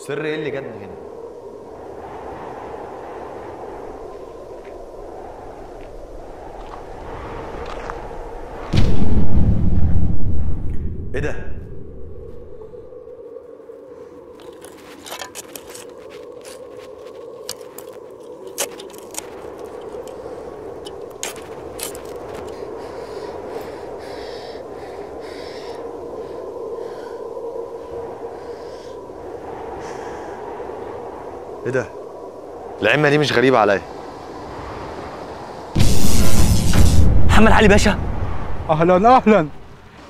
سر ايه اللي جابنا هنا؟ ايه ده؟ ايه ده؟ العمة دي مش غريبة عليا. محمد علي باشا. اهلا اهلا.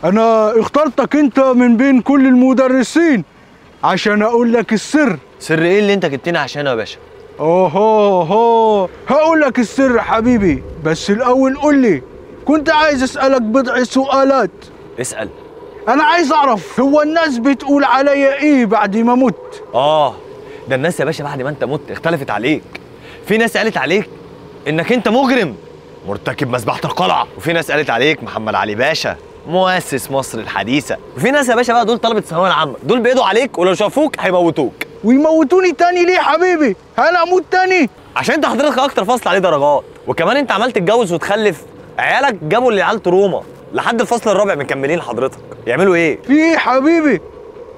انا اخترتك انت من بين كل المدرسين عشان اقول لك السر. سر ايه اللي انت جبتني عشانه يا باشا؟ اوه هقول لك السر حبيبي، بس الاول قول لي، كنت عايز اسالك بضع سؤالات. اسال. انا عايز اعرف هو الناس بتقول عليا ايه بعد ما مت؟ ده الناس يا باشا بعد ما انت مت اختلفت عليك. في ناس قالت عليك انك انت مجرم مرتكب مذبحة القلعة، وفي ناس قالت عليك محمد علي باشا مؤسس مصر الحديثة، وفي ناس يا باشا بقى دول طلبة الثانوية العامة، دول بيقضوا عليك ولو شافوك هيموتوك. ويموتوني تاني ليه حبيبي؟ هل اموت تاني؟ عشان انت حضرتك اكتر فصل عليه درجات، وكمان انت عمال تتجوز وتخلف، عيالك جابوا العيال تروما لحد الفصل الرابع مكملين حضرتك. يعملوا ايه؟ في ايه حبيبي؟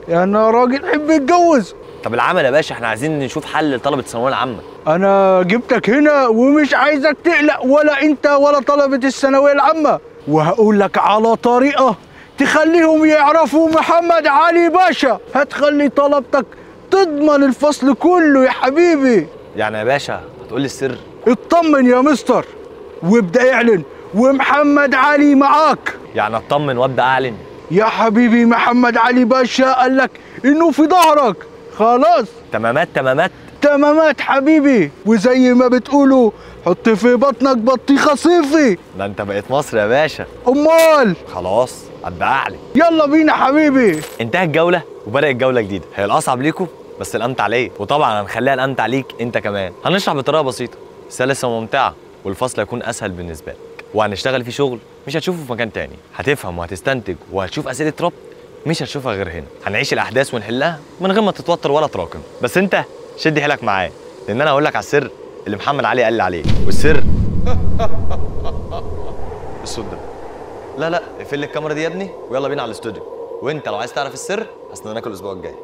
انا راجل حب يتجوز. طب العمل يا باشا احنا عايزين نشوف حل لطلبة الثانوية العامة. انا جبتك هنا ومش عايزك تقلق، ولا انت ولا طلبة الثانوية العامة، وهقول لك على طريقة تخليهم يعرفوا محمد علي باشا، هتخلي طلبتك تضمن الفصل كله يا حبيبي. يعني يا باشا هتقول لي السر؟ اطمن يا مستر وابدأ اعلن، ومحمد علي معاك. يعني اطمن وابدا اعلن؟ يا حبيبي محمد علي باشا قال لك انه في ظهرك خلاص. تمامات حبيبي، وزي ما بتقولوا حط في بطنك بطيخه صيفي. ده انت بقيت مصر يا باشا. امال خلاص ابدا اعلن. يلا بينا حبيبي. انتهت الجوله وبدات جوله جديده، هي الاصعب ليكم بس الامتع عليا، وطبعا هنخليها الامتع ليك انت كمان. هنشرح بطريقه بسيطه سلسه وممتعه، والفصل هيكون اسهل بالنسبه لك، وهنشتغل فيه شغل مش هتشوفه في مكان تاني. هتفهم وهتستنتج وهتشوف اسئله ربط مش هتشوفها غير هنا. هنعيش الاحداث ونحلها من غير ما تتوتر ولا تراكم. بس انت شد حيلك معايا، لان انا هقول لك على السر اللي محمد علي قال لي عليه. والسر الصوت ده. لا اقفل لي الكاميرا دي يا ابني ويلا بينا على الاستوديو. وانت لو عايز تعرف السر هستناك الاسبوع الجاي.